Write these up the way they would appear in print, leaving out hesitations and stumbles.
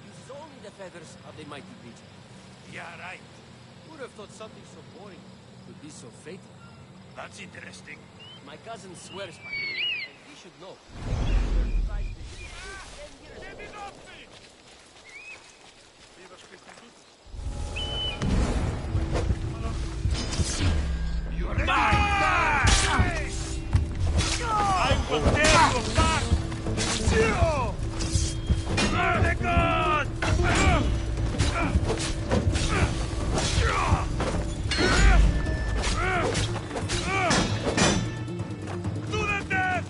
Uses only the feathers of the mighty creature. Yeah, right. Would have thought something so boring would be so fatal. That's interesting. My cousin swears by it, and he should know. You are mine! I will tear you apart! The god! To the death!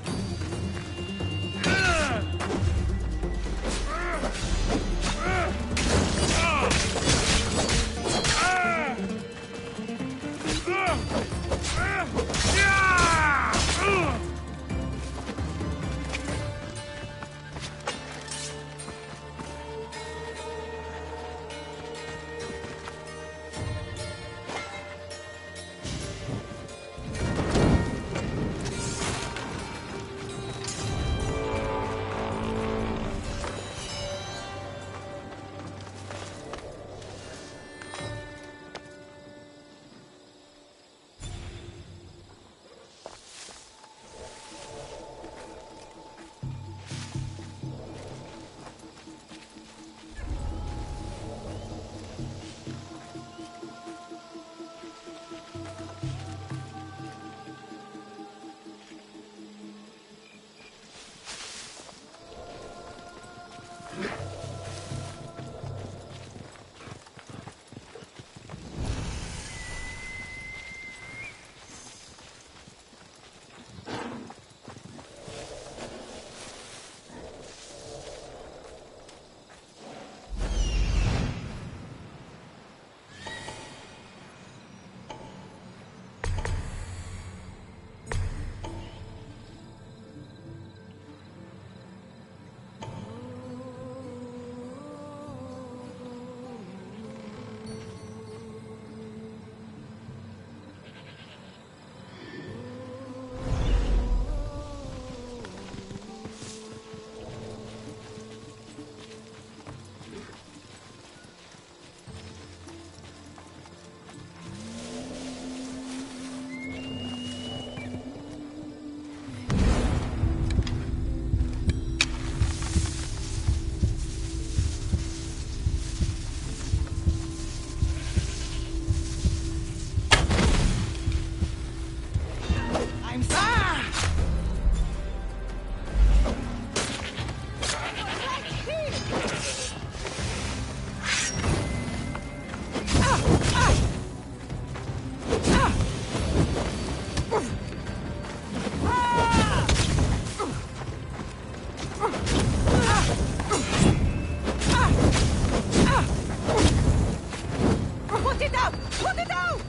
Put it out! Put it out!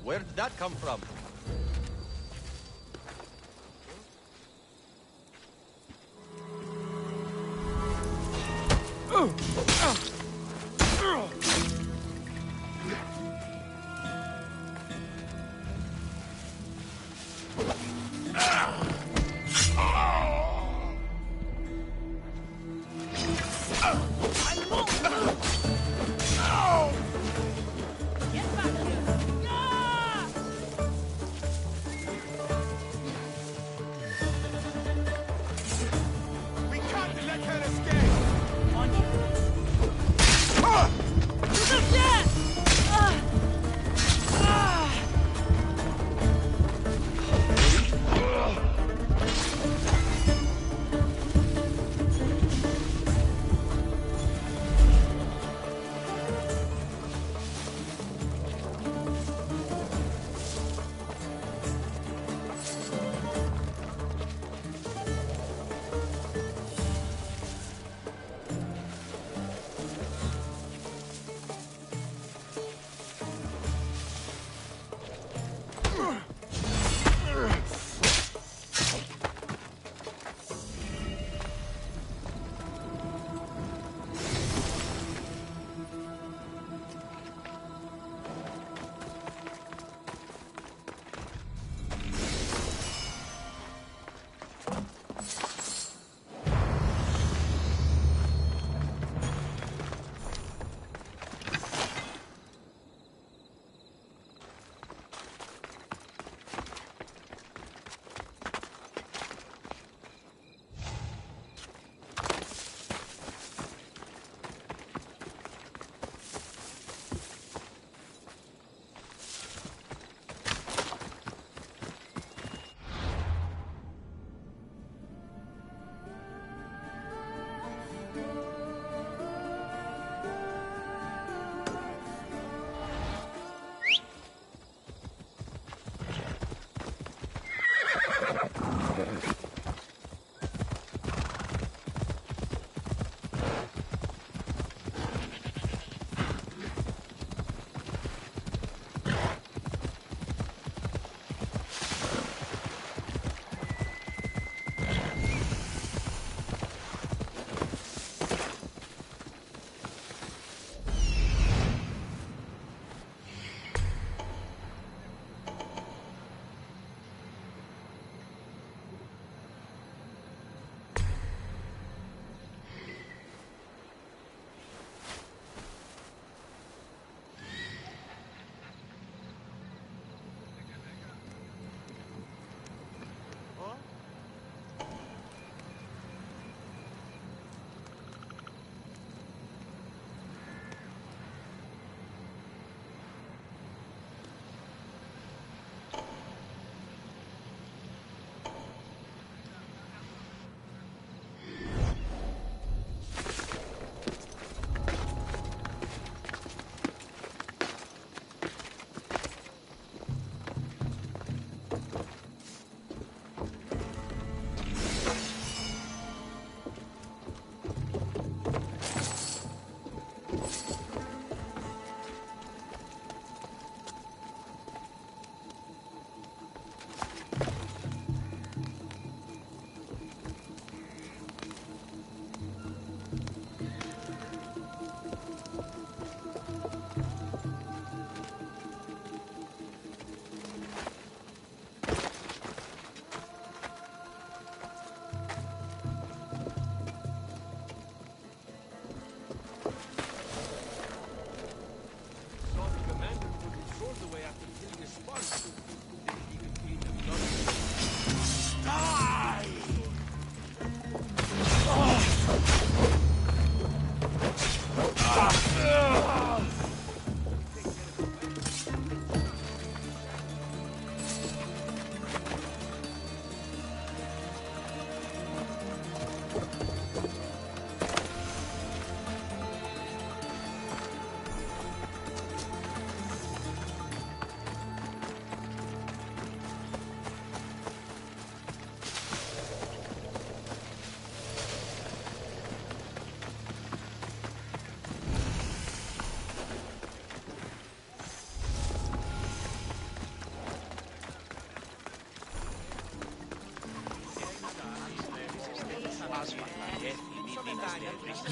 Where did that come from? We can't let her escape! On you.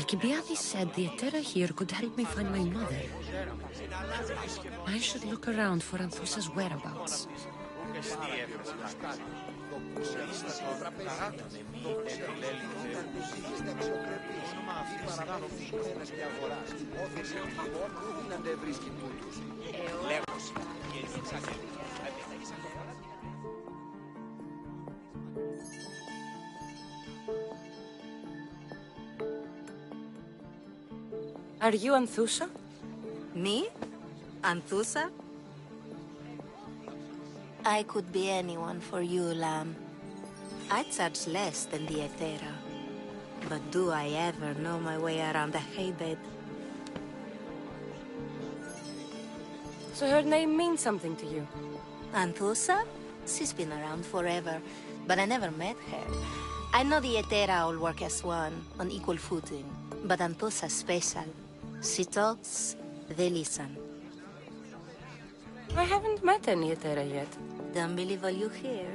Alcibiades said the Etera here could help me find my mother. I should look around for Anthusa's whereabouts. Are you Anthusa? Me? Anthusa? I could be anyone for you, Lamb. I charge less than the Etera. But do I ever know my way around a haybed? So her name means something to you? Anthusa? She's been around forever, but I never met her. I know the Etera all work as one, on equal footing. But Anthusa's special. She talks, they listen. I haven't met any Etera yet. Don't believe all you hear.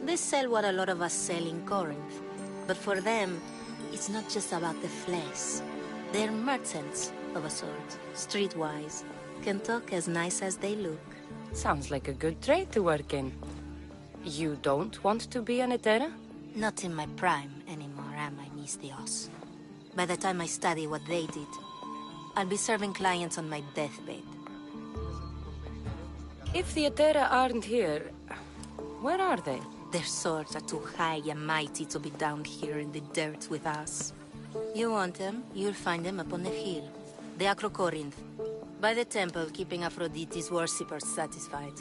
They sell what a lot of us sell in Corinth. But for them, it's not just about the flesh. They're merchants, of a sort, streetwise. Can talk as nice as they look. Sounds like a good trade to work in. You don't want to be an Etera? Not in my prime anymore, am I, Miss Dios? By the time I study what they did, I'll be serving clients on my deathbed. If the Etera aren't here, where are they? Their swords are too high and mighty to be down here in the dirt with us. You want them, you'll find them up on the hill. The Acro Corinth. By the temple, keeping Aphrodite's worshippers satisfied.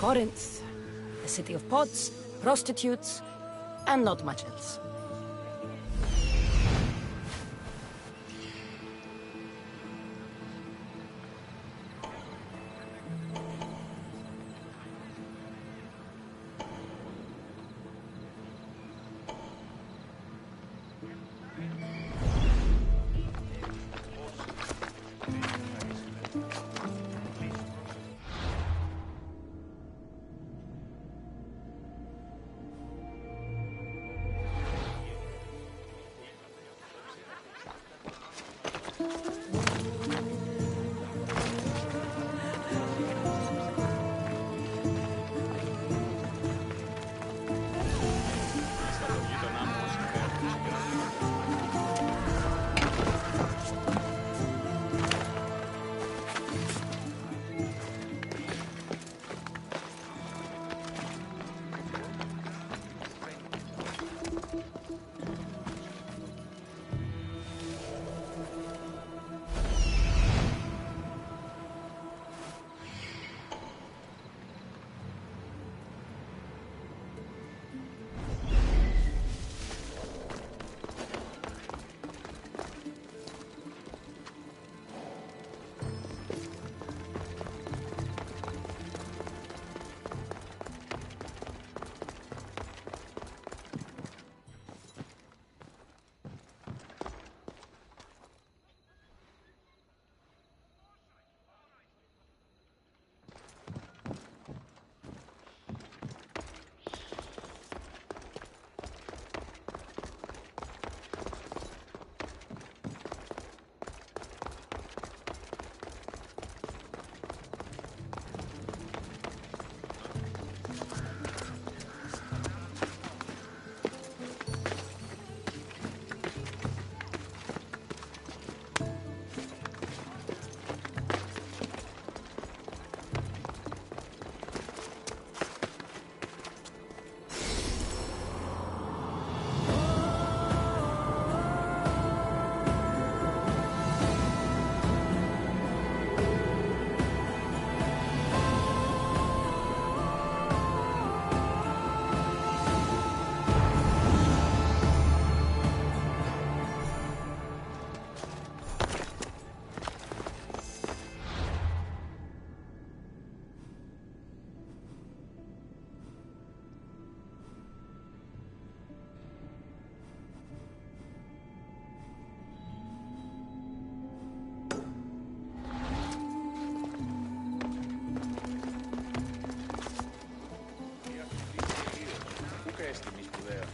Corinth, the city of pots, prostitutes, and not much else. αίσθημη σπουδαία.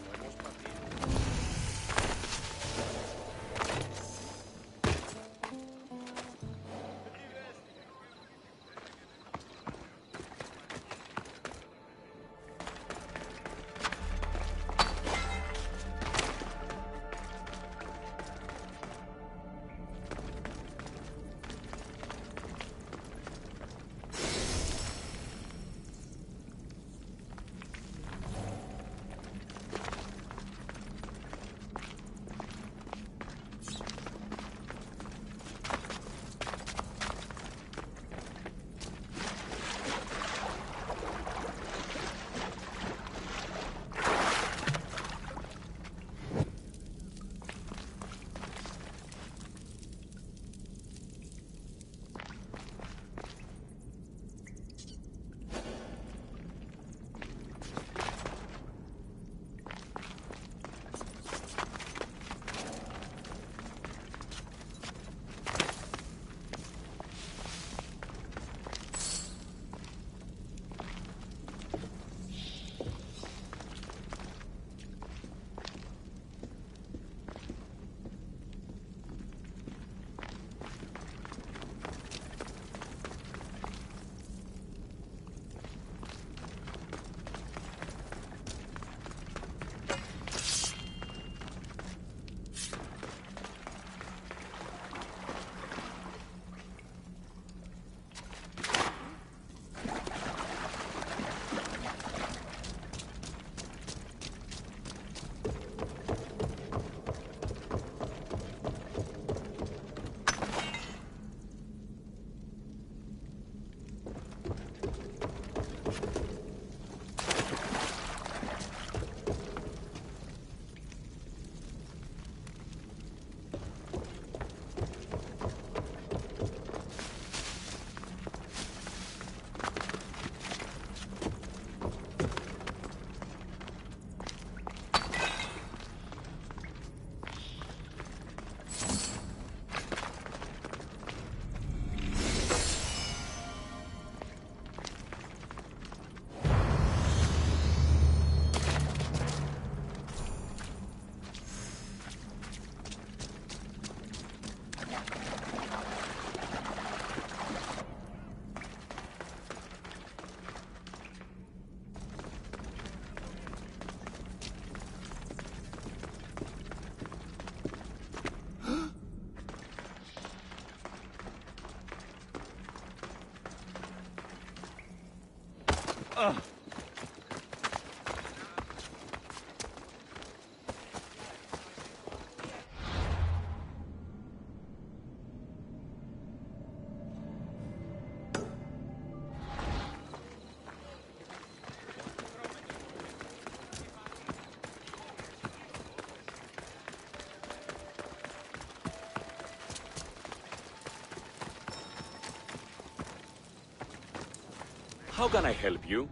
Ο ενός πατήρ. How can I help you?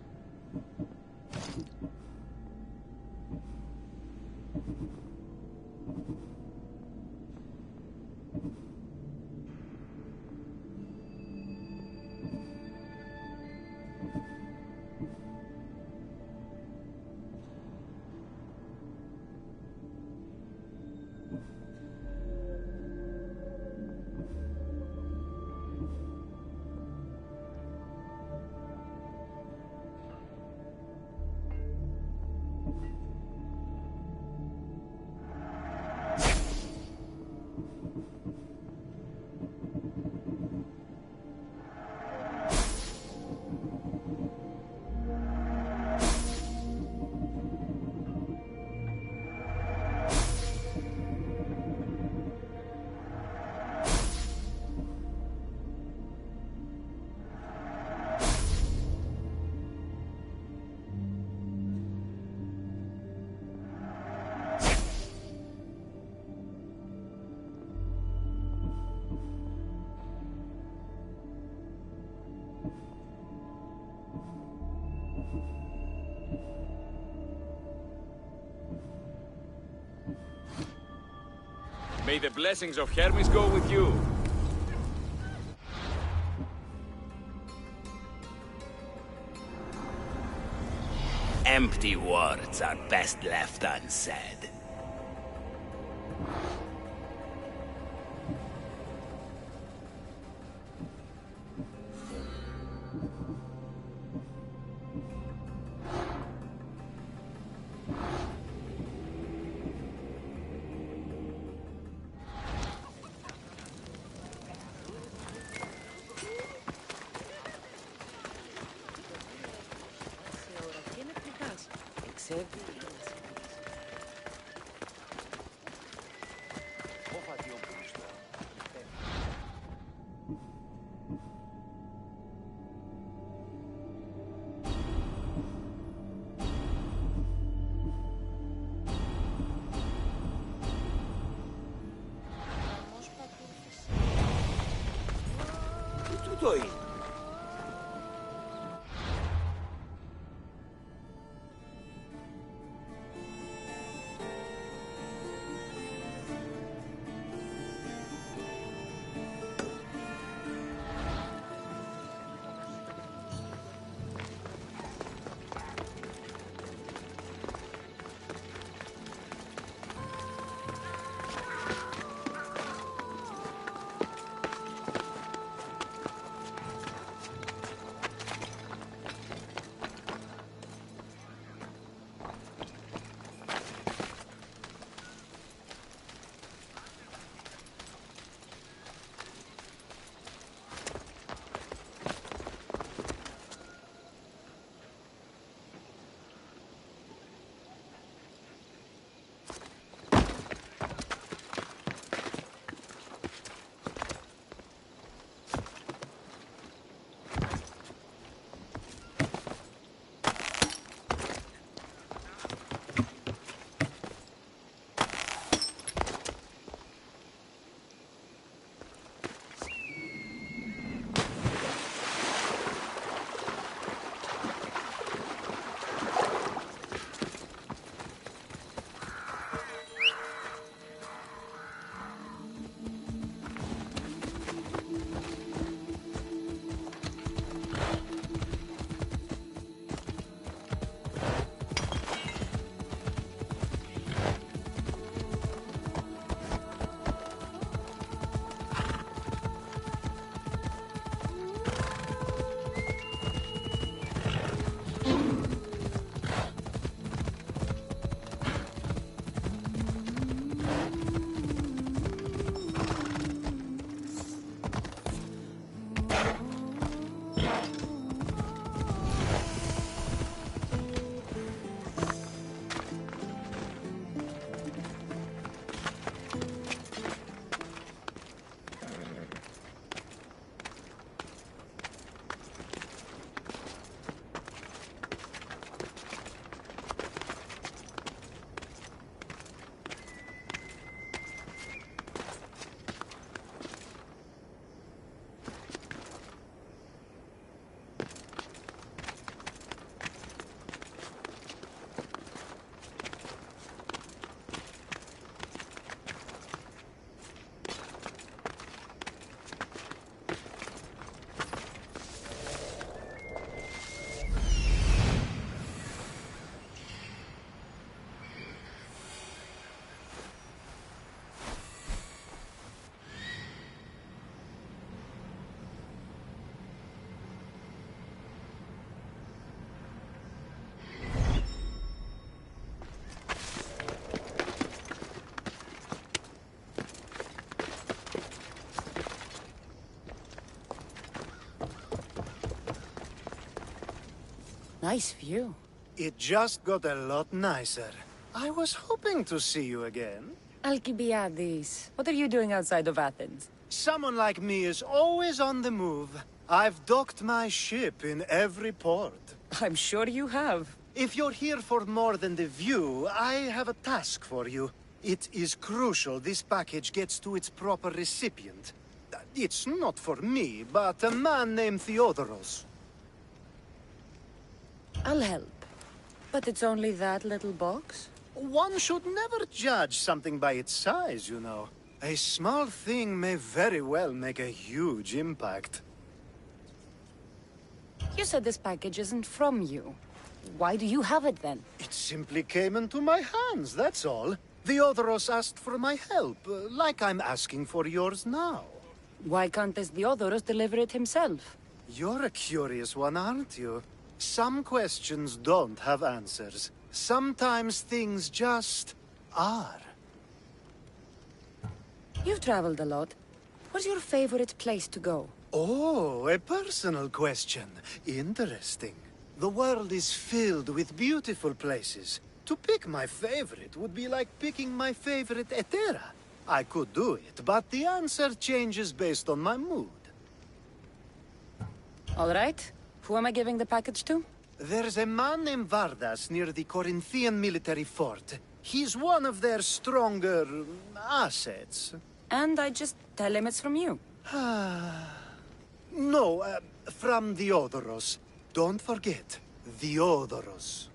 May the blessings of Hermes go with you. Empty words are best left unsaid. Τι τούτο είναι? Nice view. It just got a lot nicer. I was hoping to see you again. Alcibiades, what are you doing outside of Athens? Someone like me is always on the move. I've docked my ship in every port. I'm sure you have. If you're here for more than the view, I have a task for you. It is crucial this package gets to its proper recipient. It's not for me, but a man named Theodoros. I'll help. But it's only that little box? One should never judge something by its size, you know. A small thing may very well make a huge impact. You said this package isn't from you. Why do you have it then? It simply came into my hands, that's all. The Odoros asked for my help, like I'm asking for yours now. Why can't this Theodoros deliver it himself? You're a curious one, aren't you? Some questions don't have answers. Sometimes things just are. You've traveled a lot. What's your favorite place to go? Oh, a personal question. Interesting. The world is filled with beautiful places. To pick my favorite would be like picking my favorite Etera. I could do it, but the answer changes based on my mood. All right. Who am I giving the package to? There's a man named Vardas near the Corinthian military fort. He's one of their stronger assets. And I just tell him it's from you. No, from the Odoros. Don't forget, the Odoros.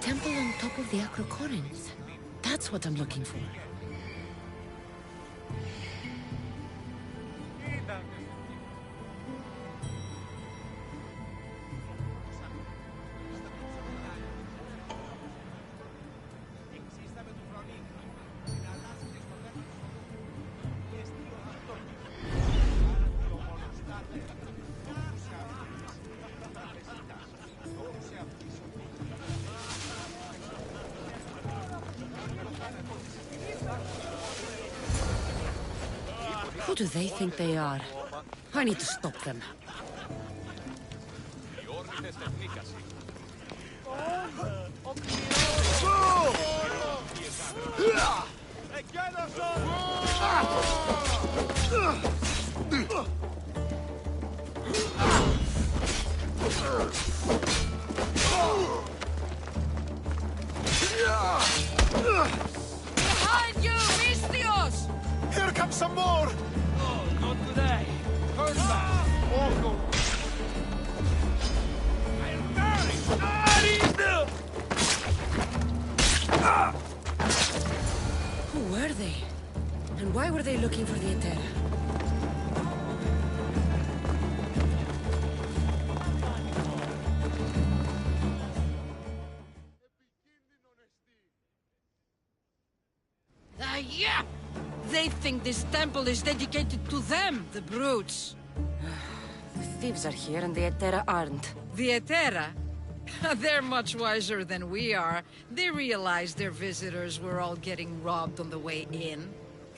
Temple on top of the Acrocorinth. That's what I'm looking for. Who do they think they are? I need to stop them. Behind you, Mistios! Here comes some more! Oh, not today. Turn back. Who were they? And why were they looking for the Etera? Yeah! They think this temple is dedicated to them, the brutes. The thieves are here and the Etera aren't. The Etera? They're much wiser than we are. They realized their visitors were all getting robbed on the way in.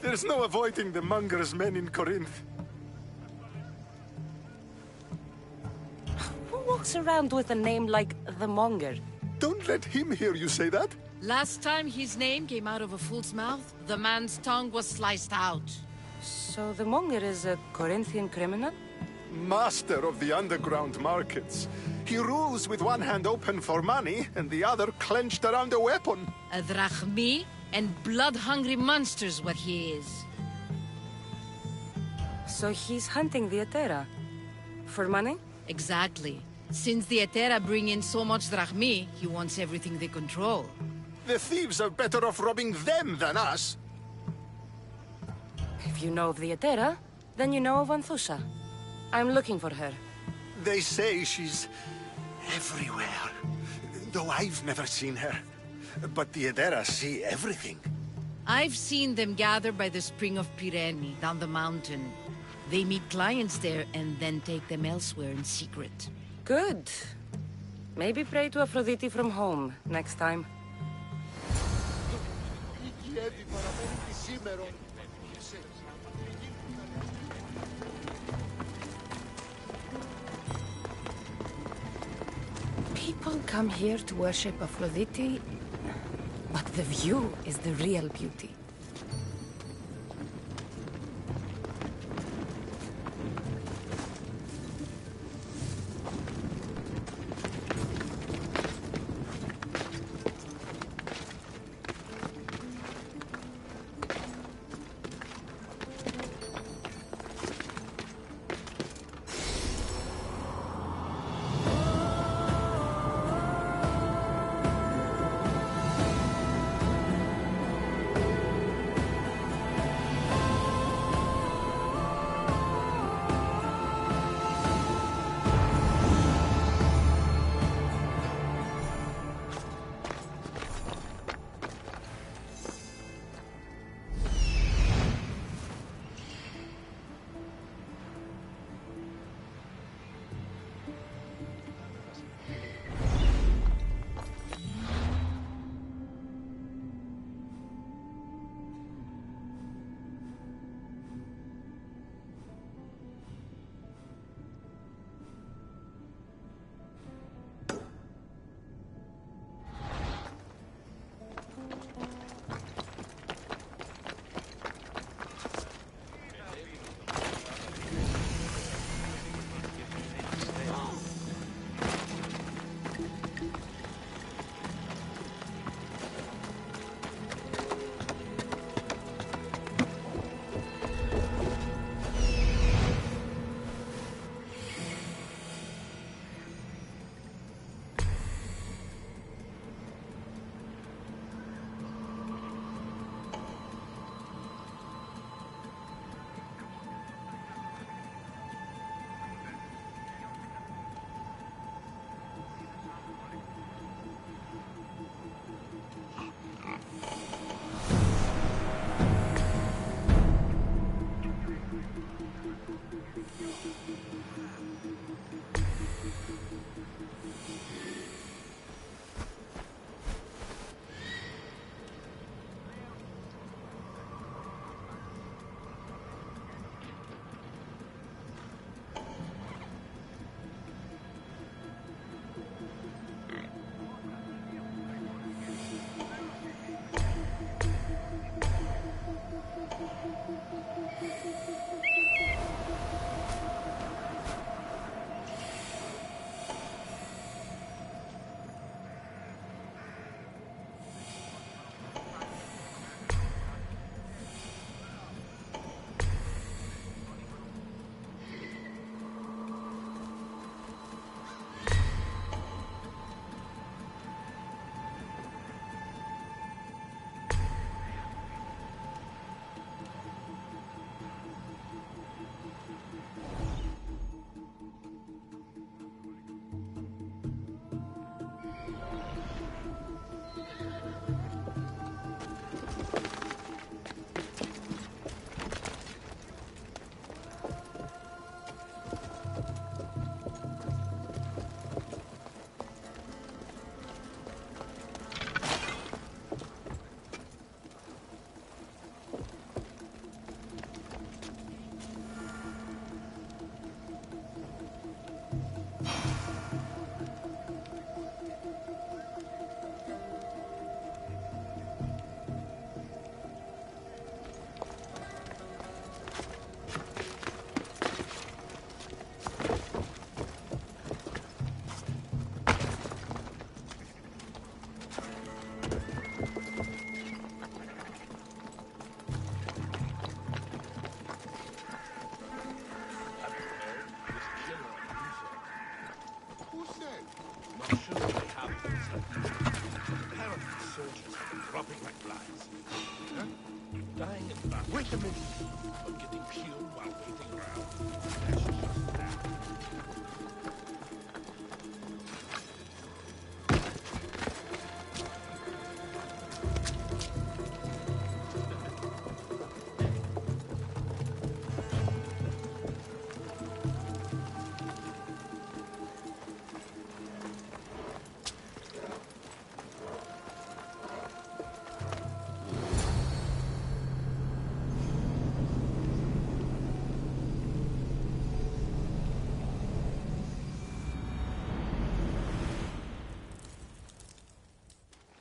There's no avoiding the monger's men in Corinth. Who walks around with a name like the Monger? Don't let him hear you say that. Last time his name came out of a fool's mouth, the man's tongue was sliced out. So the Monger is a Corinthian criminal? Master of the underground markets. He rules with one hand open for money and the other clenched around a weapon. A drachmi and blood-hungry monster's what he is. So he's hunting the Etera? For money? Exactly. Since the Etera bring in so much drachmi, he wants everything they control. The thieves are better off robbing them than us. If you know of the Etera, then you know of Anthusha. I'm looking for her. They say she's everywhere, though I've never seen her. But the Edera see everything. I've seen them gather by the spring of Pirene, down the mountain. They meet clients there and then take them elsewhere in secret. Good. Maybe pray to Aphrodite from home next time. People come here to worship Aphrodite, but the view is the real beauty. Surgeons dropping like flies. Huh? Dying of flies. Wait a minute. Or getting killed while waiting around. That's just that.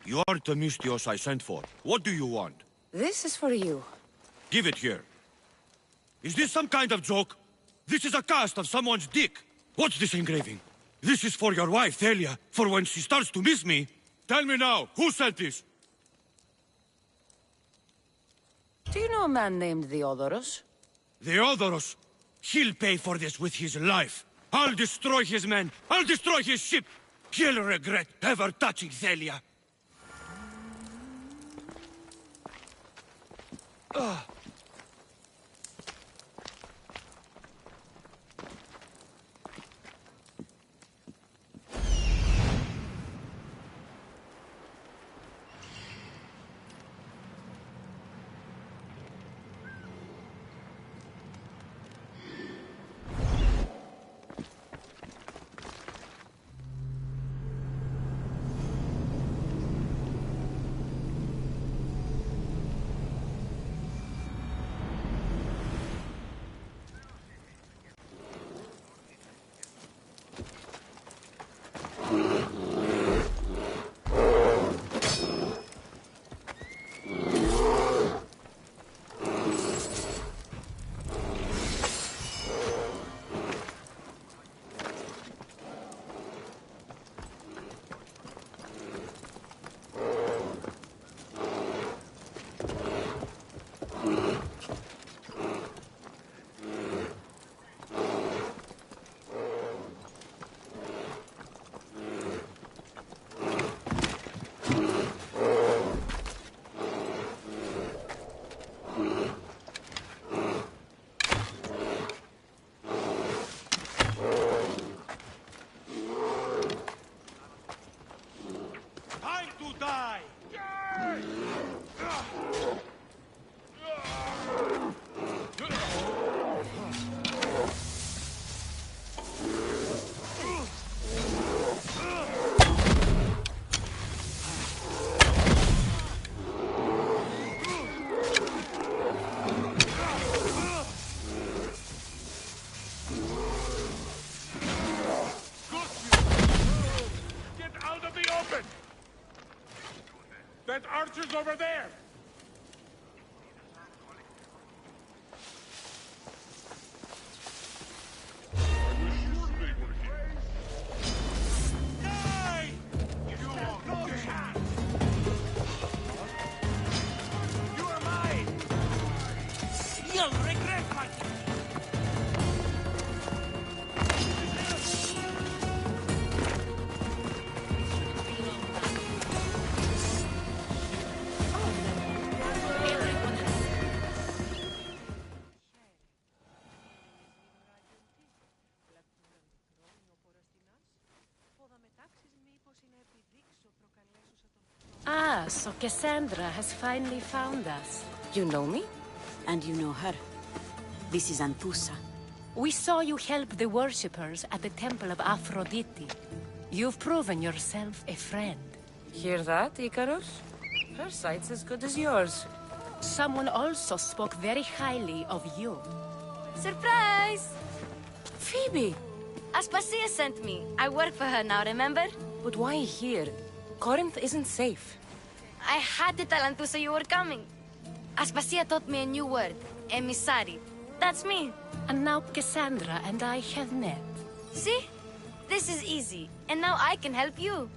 You are the Mystios I sent for. What do you want? This is for you. Give it here. Is this some kind of joke? This is a cast of someone's dick. What's this engraving? This is for your wife, Thalia, for when she starts to miss me. Tell me now, who sent this? Do you know a man named Theodoros? Theodoros. He'll pay for this with his life. I'll destroy his men. I'll destroy his ship. He'll regret ever touching Thalia. That archer's over there! Ah, so Cassandra has finally found us. You know me? And you know her. This is Anthusa. We saw you help the worshippers at the Temple of Aphrodite. You've proven yourself a friend. Hear that, Icarus? Her sight's as good as yours. Someone also spoke very highly of you. Surprise! Phoebe! Aspasia sent me. I work for her now, remember? But why here? Corinth isn't safe. I had to tell Anthusa you were coming. Aspasia taught me a new word, emissary. That's me. And now Cassandra and I have met. See? This is easy. And now I can help you.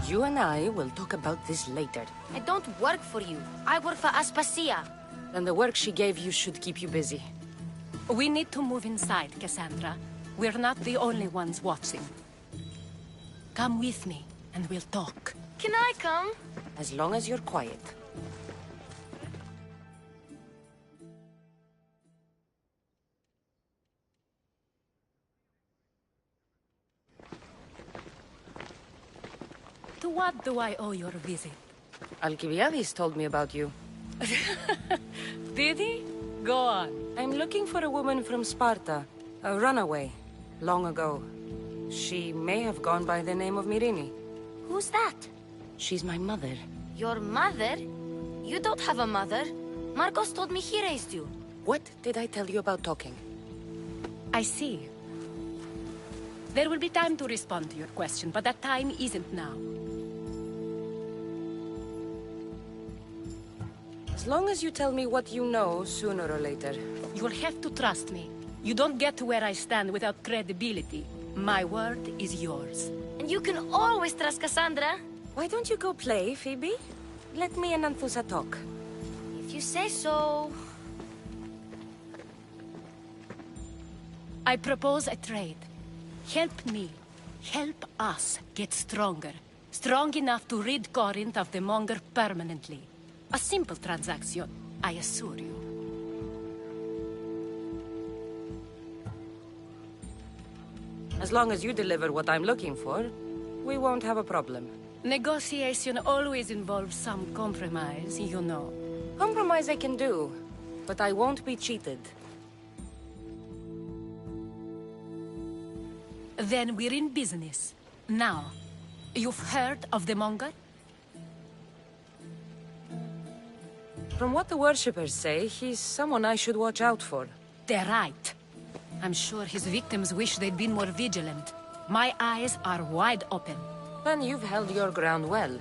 You and I will talk about this later. I don't work for you. I work for Aspasia. Then the work she gave you should keep you busy. We need to move inside, Cassandra. We're not the only ones watching. Come with me, and we'll talk. Can I come? As long as you're quiet. To what do I owe your visit? Alcibiades told me about you. Did he? Go on. I'm looking for a woman from Sparta. A runaway. Long ago. She may have gone by the name of Myrine. Who's that? She's my mother. Your mother? You don't have a mother. Marcos told me he raised you. What did I tell you about talking? I see. There will be time to respond to your question, but that time isn't now. As long as you tell me what you know, sooner or later. You'll have to trust me. You don't get to where I stand without credibility. My word is yours. And you can always trust Cassandra. Why don't you go play, Phoebe? Let me and Anthusa talk. If you say so. I propose a trade. Help me. Help us get stronger. Strong enough to rid Corinth of the Monger permanently. A simple transaction, I assure you. As long as you deliver what I'm looking for, we won't have a problem. Negotiation always involves some compromise, you know. Compromise I can do, but I won't be cheated. Then we're in business. Now, you've heard of the Monger? From what the worshippers say, he's someone I should watch out for. They're right. I'm sure his victims wish they'd been more vigilant. My eyes are wide open. Then you've held your ground well.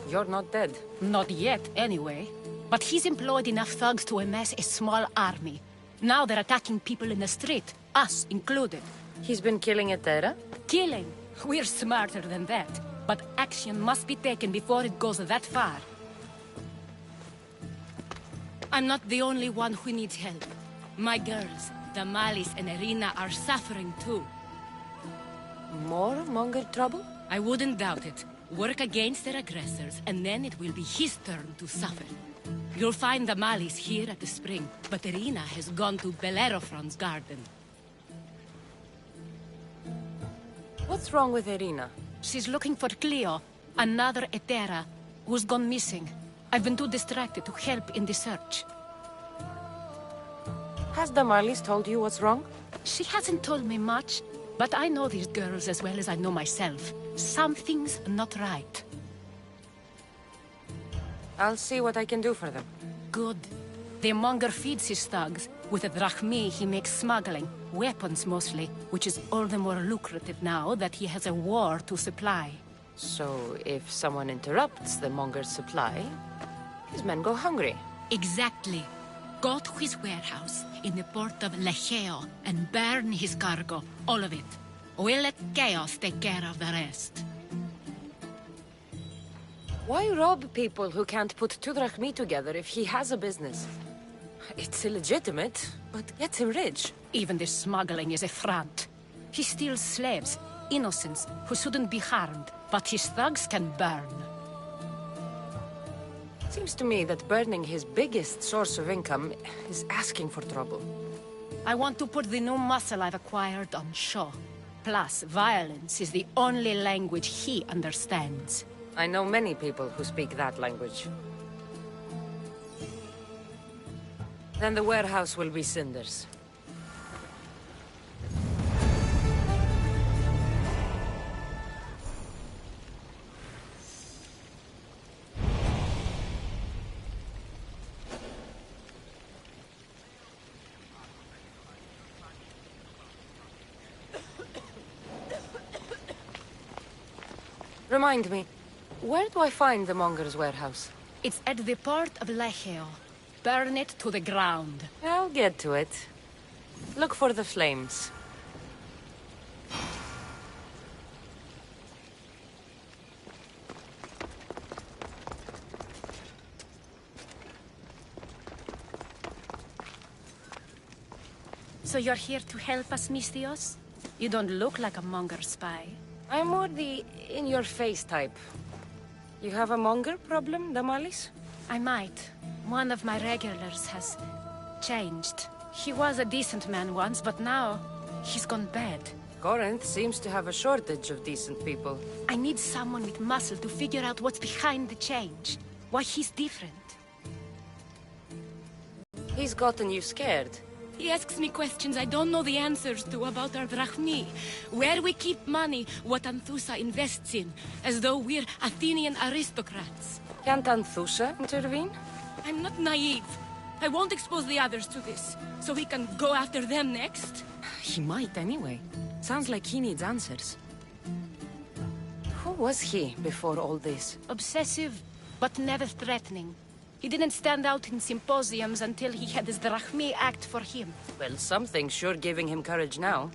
You're not dead. Not yet, anyway. But he's employed enough thugs to amass a small army. Now they're attacking people in the street, us included. He's been killing at Terra? Killing? We're smarter than that. But action must be taken before it goes that far. I'm not the only one who needs help. My girls, Damalis and Irina, are suffering too. More Monger trouble? I wouldn't doubt it. Work against their aggressors, and then it will be his turn to suffer. You'll find Damalis here at the spring, but Irina has gone to Bellerophon's garden. What's wrong with Irina? She's looking for Cleo, another Etera, who's gone missing. I've been too distracted to help in the search. Has Damalis told you what's wrong? She hasn't told me much, but I know these girls as well as I know myself. Something's not right. I'll see what I can do for them. Good. The Monger feeds his thugs. With the drachmi, he makes smuggling. Weapons, mostly, which is all the more lucrative now that he has a war to supply. So, if someone interrupts the Monger's supply, his men go hungry. Exactly. Go to his warehouse in the port of Lecheo and burn his cargo, all of it. We'll let chaos take care of the rest. Why rob people who can't put 2 drachmi together if he has a business? It's illegitimate, but gets him rich. Even the smuggling is a front. He steals slaves, innocents, who shouldn't be harmed, but his thugs can burn. Seems to me that burning his biggest source of income is asking for trouble. I want to put the new muscle I've acquired on show. Plus, violence is the only language he understands. I know many people who speak that language. Then the warehouse will be cinders. Remind me, where do I find the Monger's warehouse? It's at the port of Lecheo. Burn it to the ground. I'll get to it. Look for the flames. So you're here to help us, Misthios? You don't look like a monger spy. I'm more the in-your-face type. You have a monger problem, Damalis? I might. One of my regulars has changed. He was a decent man once, but now he's gone bad. Corinth seems to have a shortage of decent people. I need someone with muscle to figure out what's behind the change. Why he's different. He's gotten you scared. He asks me questions I don't know the answers to about our drachmi. Where we keep money, what Anthusa invests in. As though we're Athenian aristocrats. Can't Anthusa intervene? I'm not naive. I won't expose the others to this. So we can go after them next? He might anyway. Sounds like he needs answers. Who was he before all this? Obsessive, but never threatening. He didn't stand out in symposiums until he had his drachmi act for him. Well, something's sure giving him courage now.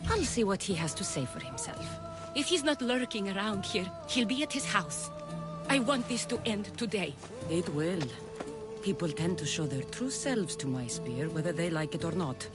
I'll see what he has to say for himself. If he's not lurking around here, he'll be at his house. I want this to end today. It will. People tend to show their true selves to my spear, whether they like it or not.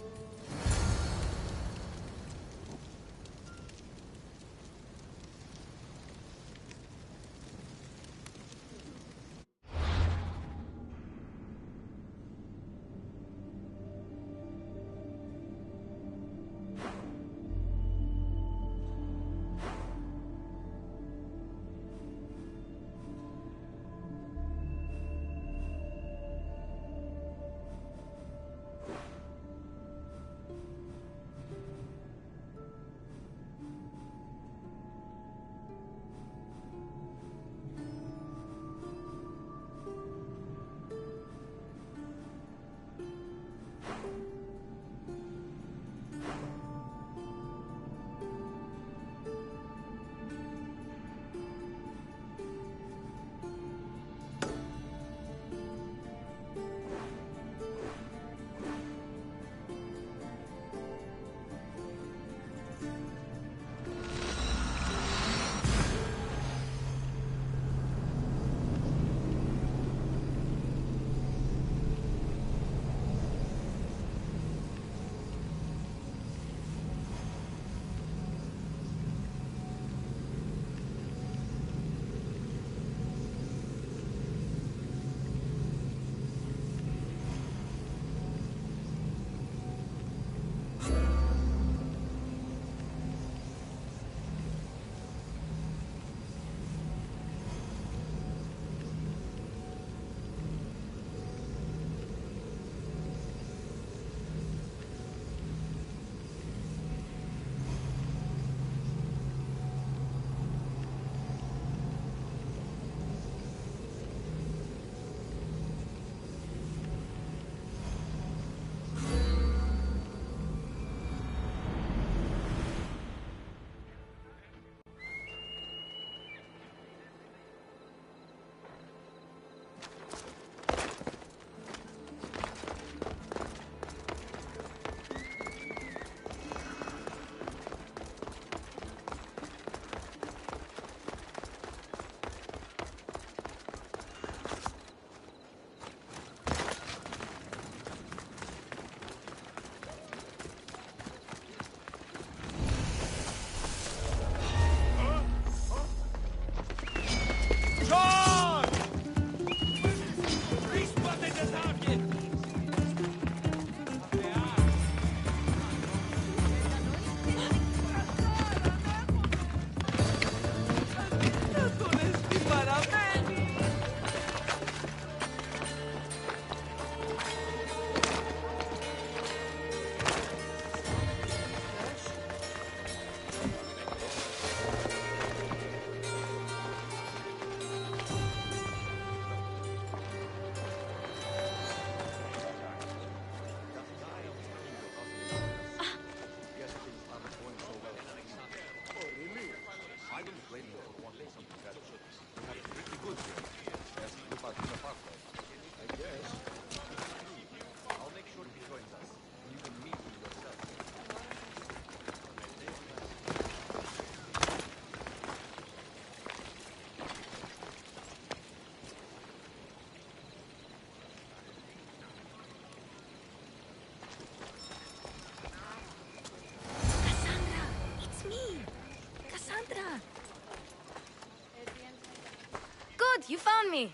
on me!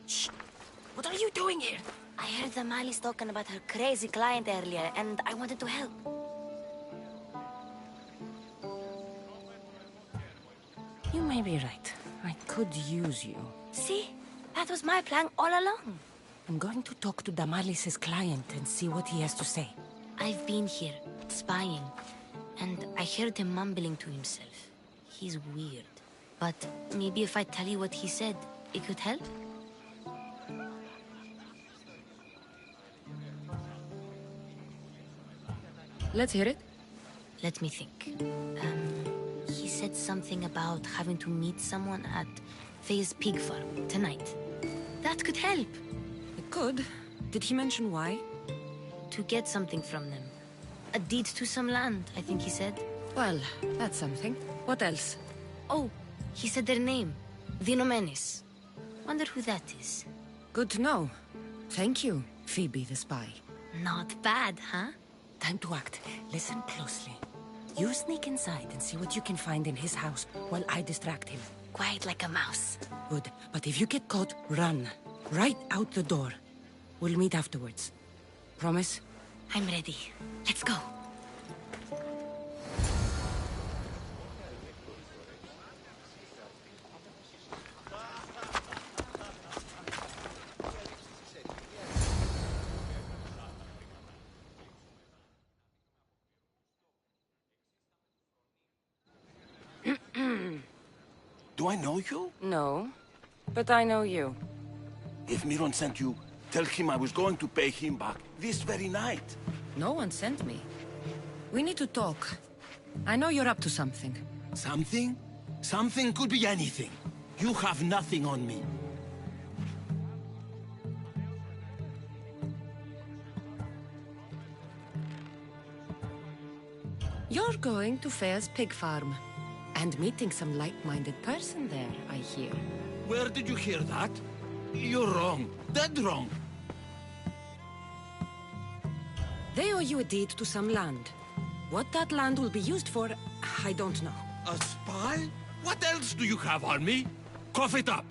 Shh! What are you doing here? I heard the Mali's talking about her crazy client earlier, and I wanted to help. You may be right. I could use you. See? That was my plan all along. I'm going to talk to Damalis's client and see what he has to say. I've been here, spying, and I heard him mumbling to himself. He's weird. But maybe if I tell you what he said, it could help? Let's hear it. Let me think. He said something about having to meet someone at Faye's pig farm tonight. That could help. It could. Did he mention why? To get something from them. A deed to some land, I think he said. Well, that's something. What else? Oh, he said their name. The Nomenis. Wonder who that is. Good to know. Thank you, Phoebe the spy. Not bad, huh? Time to act. Listen closely. You sneak inside and see what you can find in his house while I distract him. Quiet like a mouse. Good. But if you get caught, run. Right out the door. We'll meet afterwards. Promise? I'm ready. Let's go. Do I know you? No, but I know you. If Miron sent you, tell him I was going to pay him back this very night. No one sent me. We need to talk. I know you're up to something. Something? Something could be anything. You have nothing on me. You're going to Faye's pig farm. And meeting some like-minded person there, I hear. Where did you hear that? You're wrong. Dead wrong. They owe you a deed to some land. What that land will be used for, I don't know. A spy? What else do you have on me? Cough it up.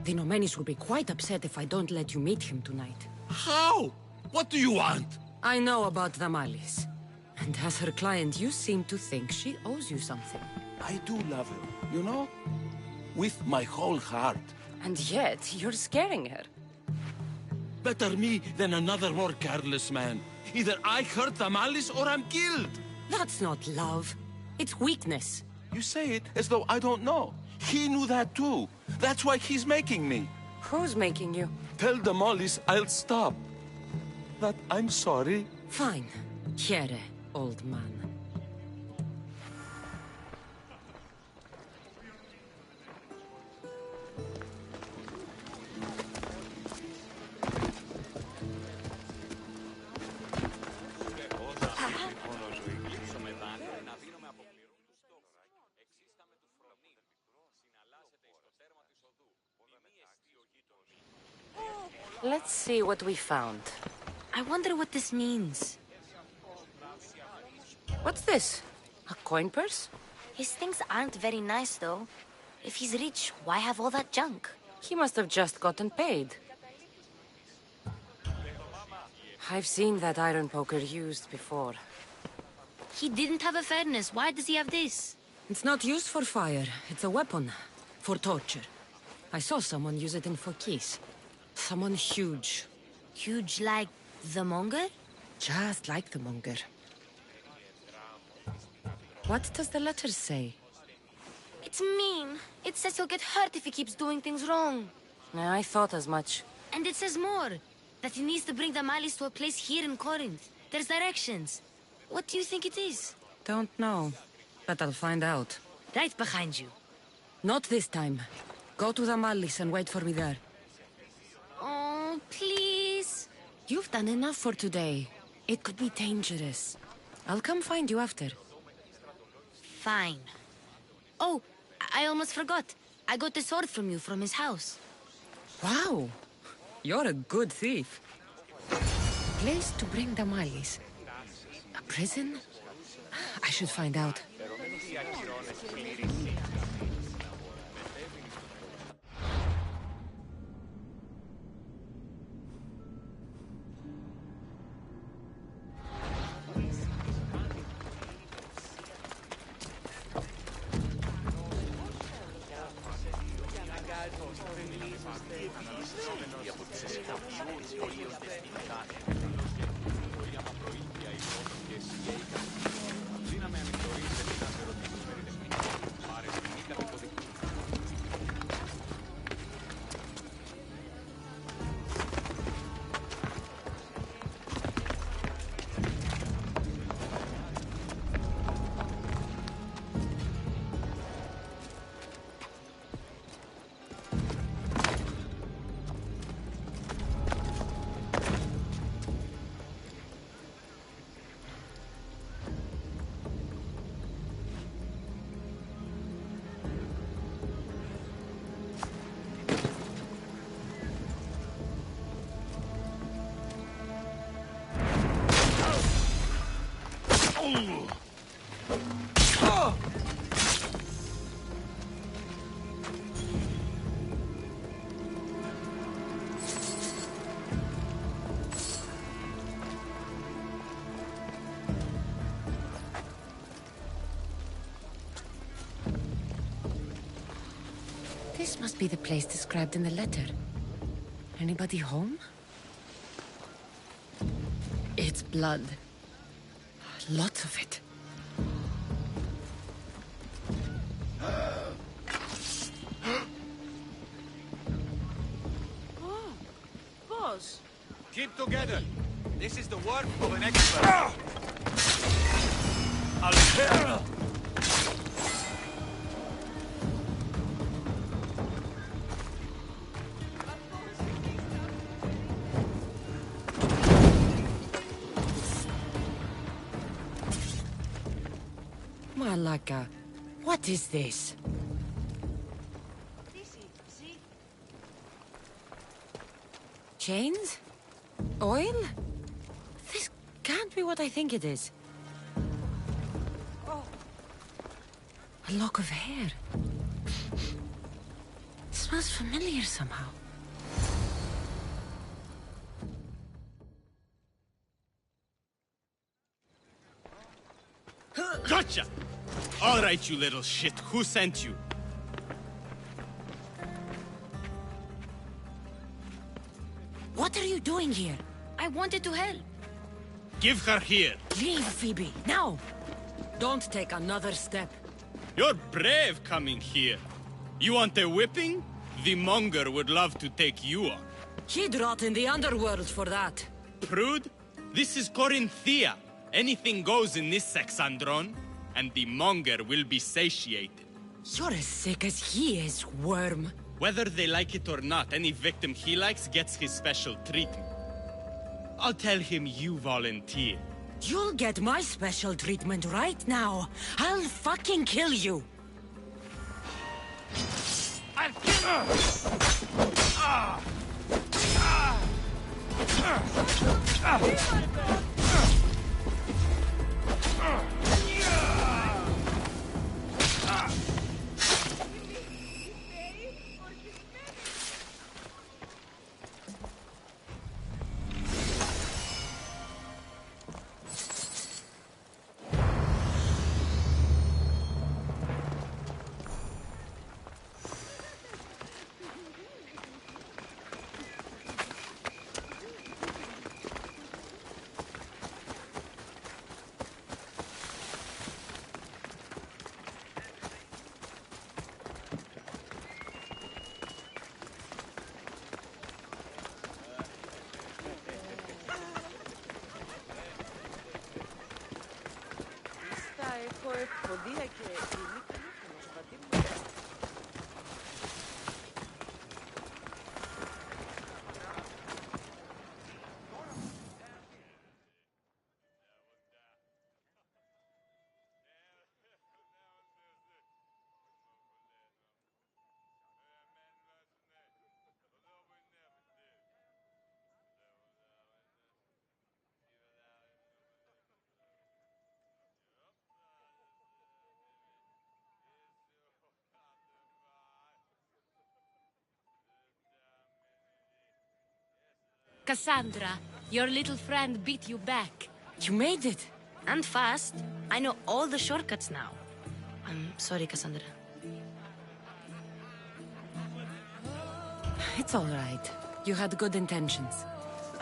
The Nomenis will be quite upset if I don't let you meet him tonight. How? What do you want? I know about Damalis. And as her client, you seem to think she owes you something. I do love her, you know? With my whole heart. And yet, you're scaring her. Better me than another more careless man. Either I hurt Damalis or I'm killed. That's not love. It's weakness. You say it as though I don't know. He knew that too. That's why he's making me. Who's making you? Tell Damalis I'll stop. That I'm sorry. Fine. Here, old man. Let's see what we found. I wonder what this means. What's this? A coin purse? His things aren't very nice, though. If he's rich, why have all that junk? He must have just gotten paid. I've seen that iron poker used before. He didn't have a furnace. Why does he have this? It's not used for fire. It's a weapon. For torture. I saw someone use it in Phokis. Someone huge. Huge like the monger? Just like the monger. What does the letter say? It's mean. It says he'll get hurt if he keeps doing things wrong. I thought as much. And it says more. That he needs to bring the Malis to a place here in Corinth. There's directions. What do you think it is? Don't know. But I'll find out. Right behind you. Not this time. Go to the Malis and wait for me there. Oh, please. You've done enough for today. It could be dangerous. I'll come find you after. Fine. Oh, I almost forgot. I got the sword from you from his house. Wow. You're a good thief. Place to bring the Malis. A prison? I should find out. This must be the place described in the letter. Anybody home? It's blood. Lots of it. Oh, boss. Keep together. This is the work of an expert. I'll Malaka, what is this? Chains? Oil? This can't be what I think it is. A lock of hair. It smells familiar somehow. Gotcha! All right, you little shit. Who sent you? What are you doing here? I wanted to help. Give her here. Leave, Phoebe, now! Don't take another step. You're brave coming here. You want a whipping? The monger would love to take you on. He'd rot in the underworld for that. Prude, this is Corinthia. Anything goes in this Sexandron, and the monger will be satiated. You're as sick as he is, worm. Whether they like it or not, any victim he likes gets his special treatment. I'll tell him you volunteer. You'll get my special treatment right now. I'll fucking kill you. I'll kill Cassandra, your little friend beat you back. You made it. And fast. I know all the shortcuts now. I'm sorry, Cassandra. It's It's all right. You had good intentions.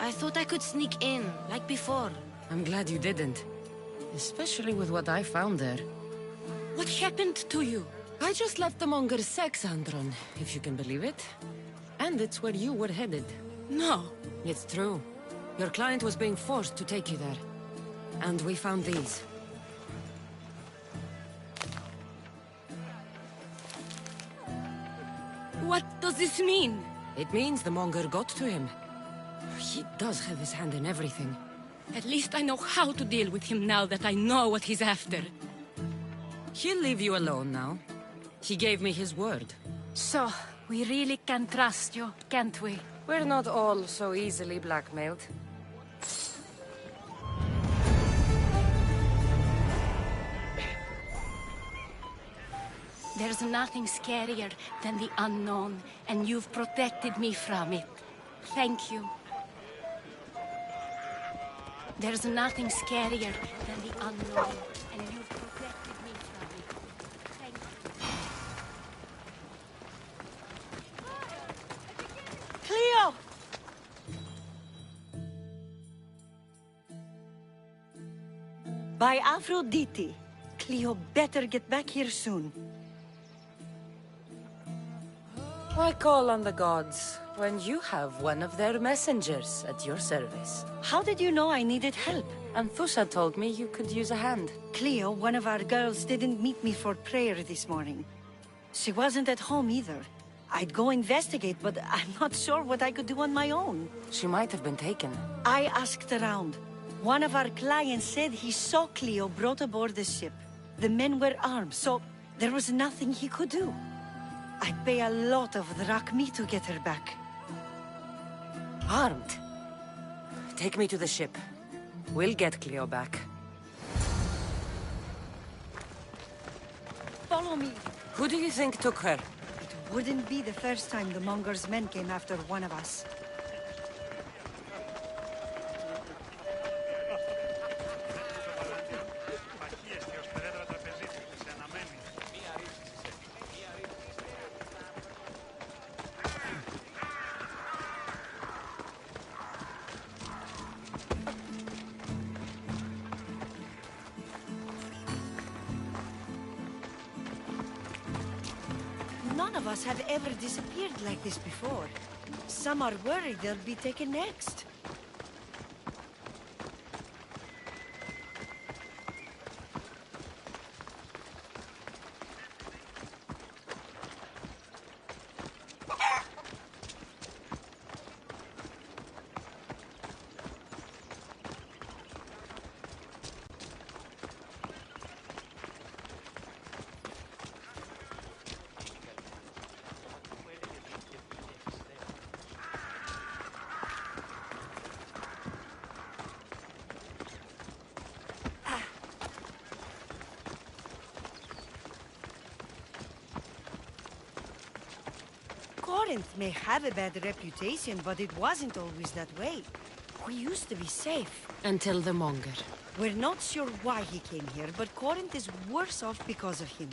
I thought I could sneak in, like before. I'm glad you didn't. Especially with what I found there. What happened to you? I just left the Monger's sex, Andron, if you can believe it. And it's where you were headed. No. It's true. Your client was being forced to take you there. And we found these. What does this mean? It means the Monger got to him. He does have his hand in everything. At least I know how to deal with him now that I know what he's after. He'll leave you alone now. He gave me his word. So, we really can trust you, can't we? We're not all so easily blackmailed. There's nothing scarier than the unknown, and you've protected me from it. Thank you. There's nothing scarier than the unknown, and you've protected me from it. Thank you. Cleo! By Aphrodite. Cleo better get back here soon. Why call on the gods when you have one of their messengers at your service? How did you know I needed help? Anthusa told me you could use a hand. Cleo, one of our girls, didn't meet me for prayer this morning. She wasn't at home either. I'd go investigate, but I'm not sure what I could do on my own. She might have been taken. I asked around. One of our clients said he saw Cleo brought aboard the ship. The men were armed, so there was nothing he could do. I'd pay a lot of drachmi to get her back. Armed? Take me to the ship. We'll get Cleo back. Follow me. Who do you think took her? It wouldn't be the first time the Monger's men came after one of us. None of us have ever disappeared like this before. Some are worried they'll be taken next. Corinth may have a bad reputation, but it wasn't always that way. We used to be safe. Until the Monger. We're not sure why he came here, but Corinth is worse off because of him.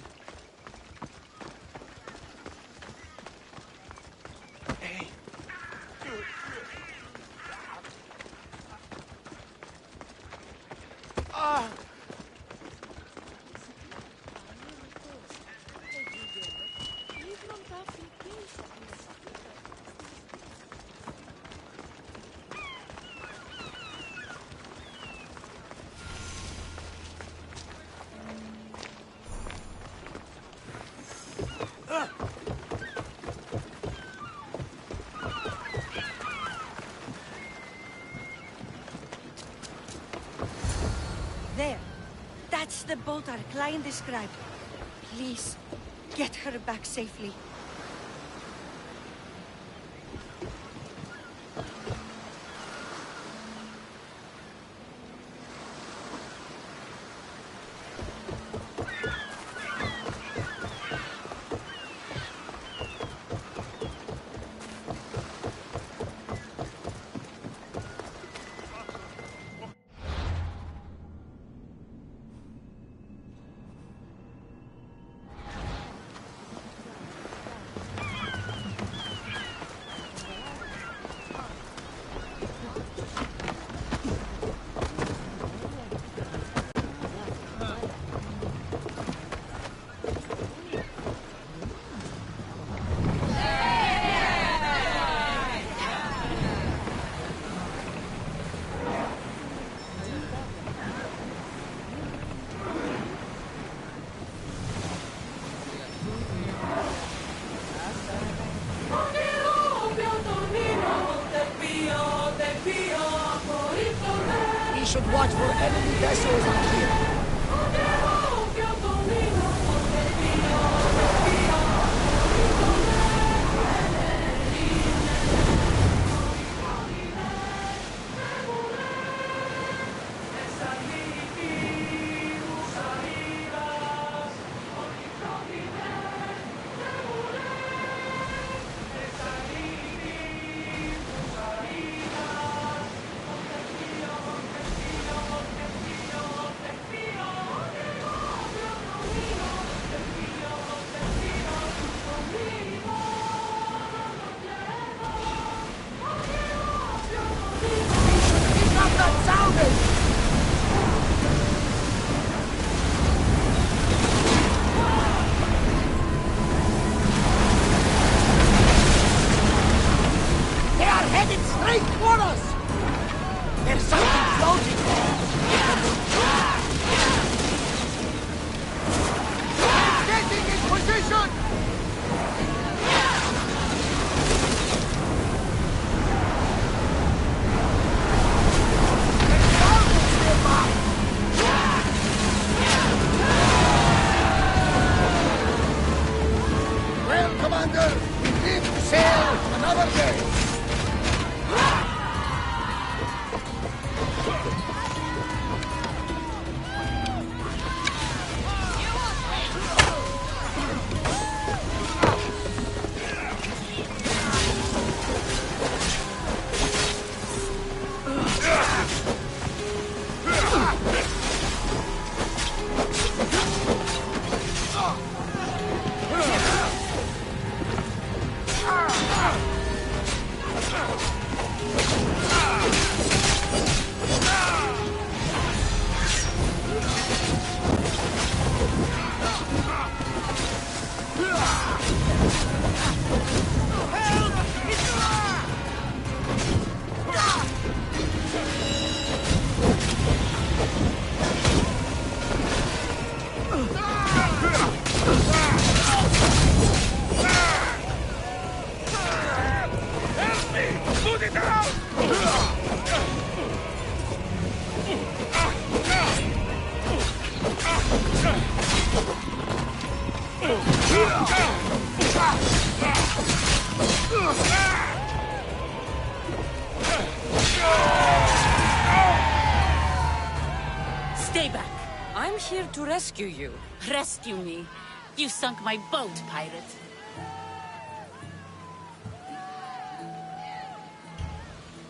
There. That's the boat our client described. Please, get her back safely. should watch for enemy vessels out here. Stay back. I'm here to rescue you. Rescue me. You sunk my boat, pirate.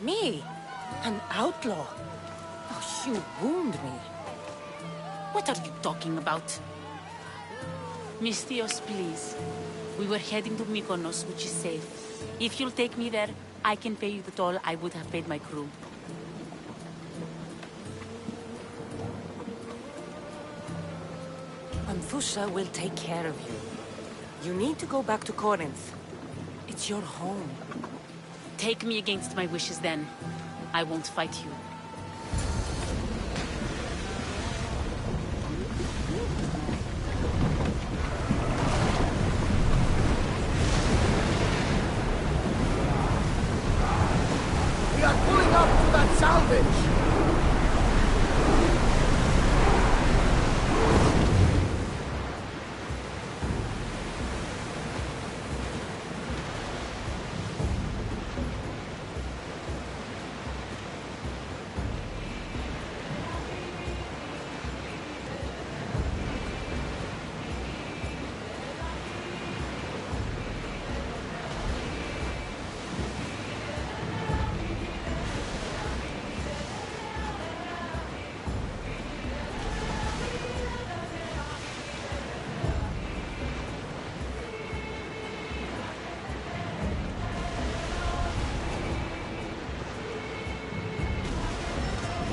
Me? An outlaw? Oh, you wound me. What are you talking about? Mystios, please. We were heading to Mykonos, which is safe. If you'll take me there, I can pay you the toll I would have paid my crew. Anthusa will take care of you. You need to go back to Corinth. It's your home. Take me against my wishes then. I won't fight you. We are pulling up to that salvage!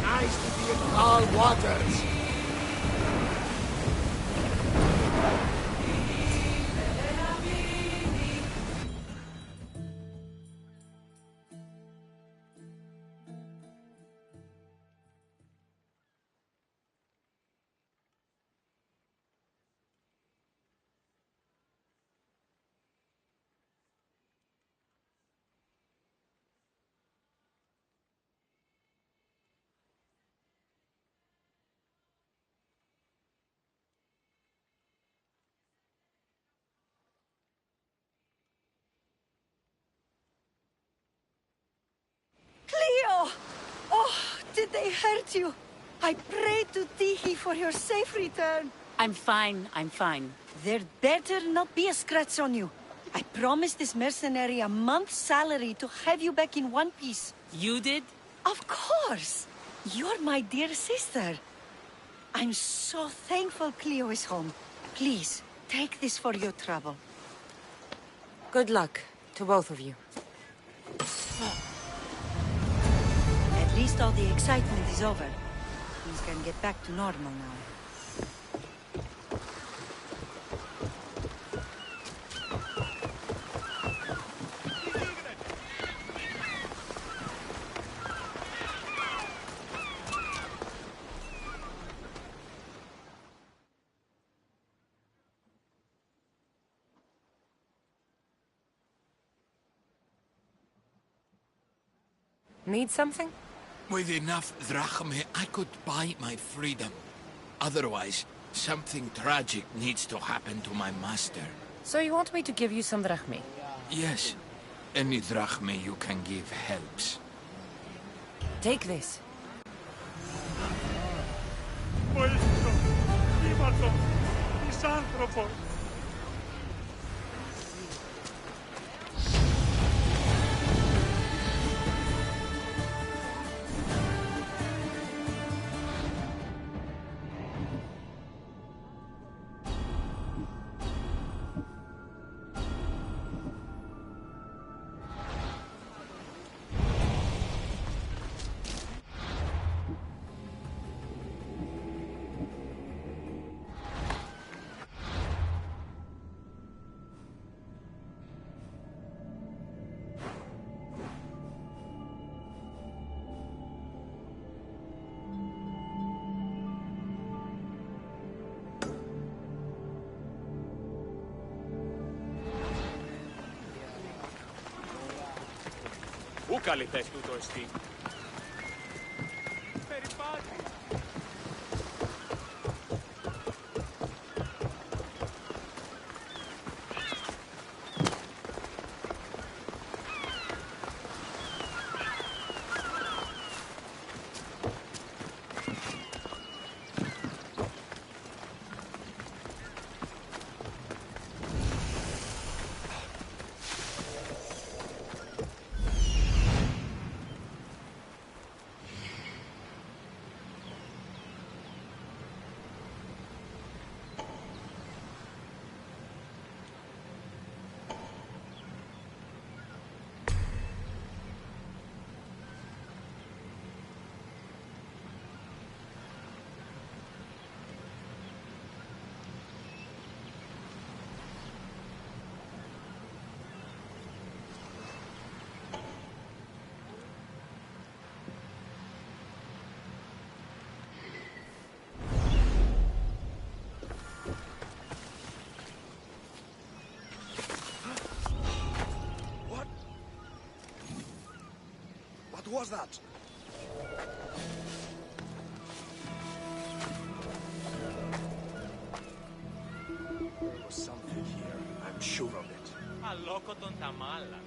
Nice to be in calm waters. they hurt you? I pray to Tihi for your safe return. I'm fine, I'm fine. There better not be a scratch on you. I promised this mercenary a month's salary to have you back in one piece. You did? Of course! You're my dear sister. I'm so thankful Cleo is home. Please, take this for your trouble. Good luck to both of you. At least all the excitement is over. Things can get back to normal now. Need something? With enough drachmae, I could buy my freedom. Otherwise, something tragic needs to happen to my master. So you want me to give you some drachmae? Yes. Any drachmae you can give helps. Take this. Πού καλυθές τούτο εστί? What was that? There was something here. I'm sure of it. Αλόκοτον τα μάλα.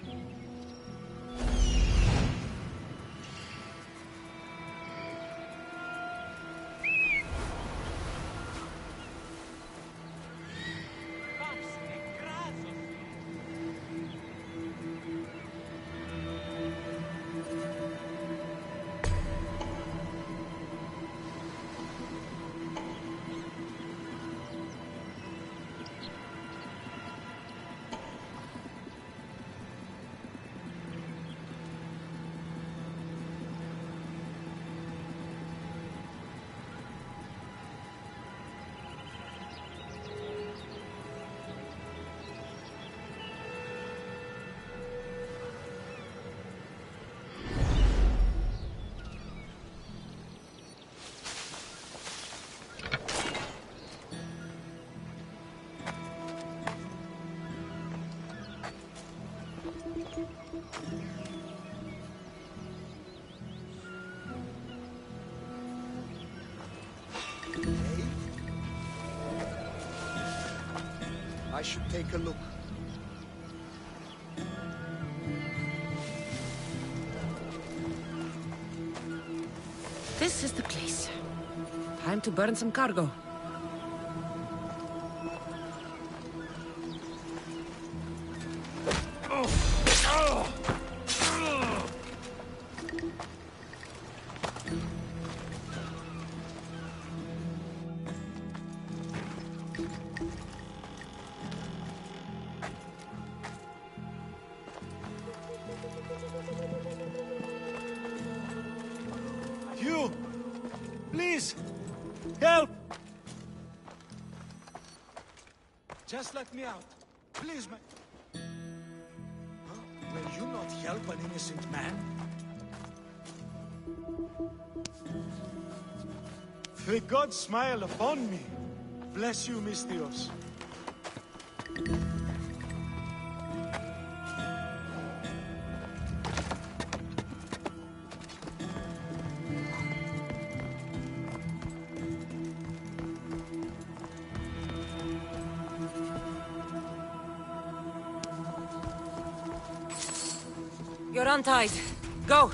I should take a look. This is the place. Time to burn some cargo. You! Please! Help! Just let me out. Please, my... Huh? Will you not help an innocent man? The gods smile upon me. Bless you, Mystios. You're untied. Go!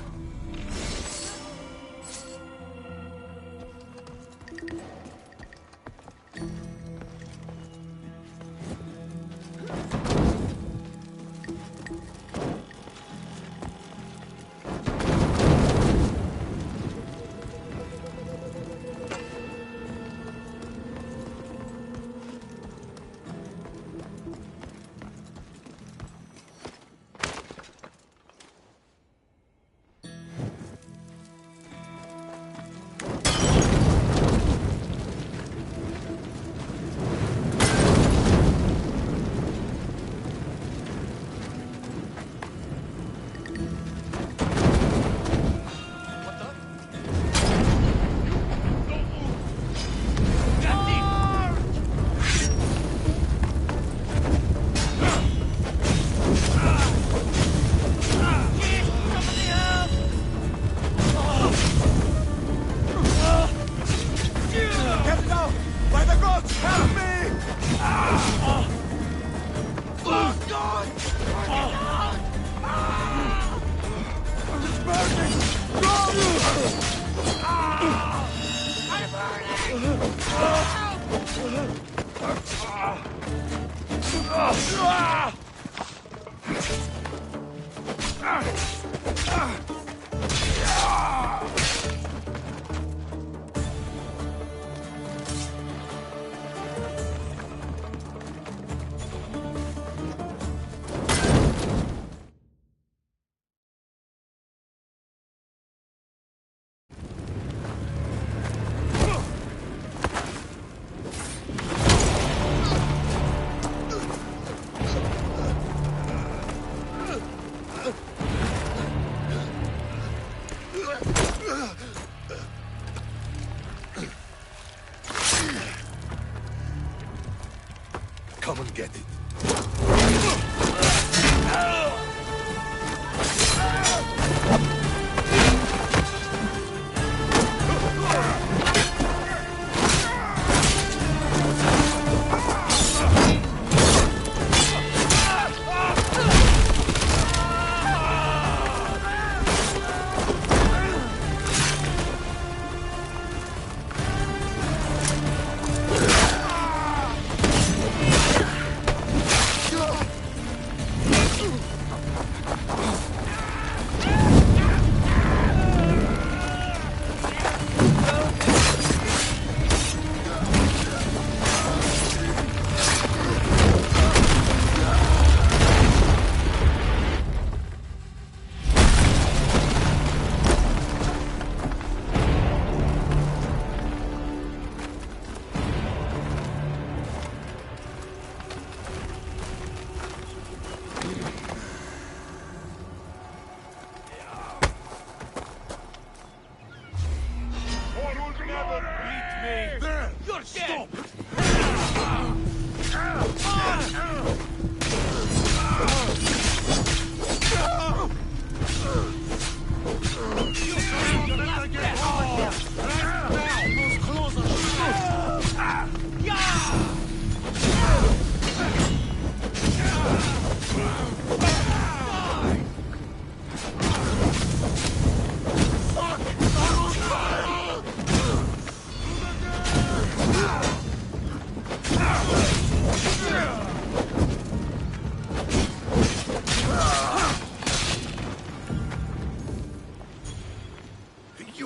Come and get it.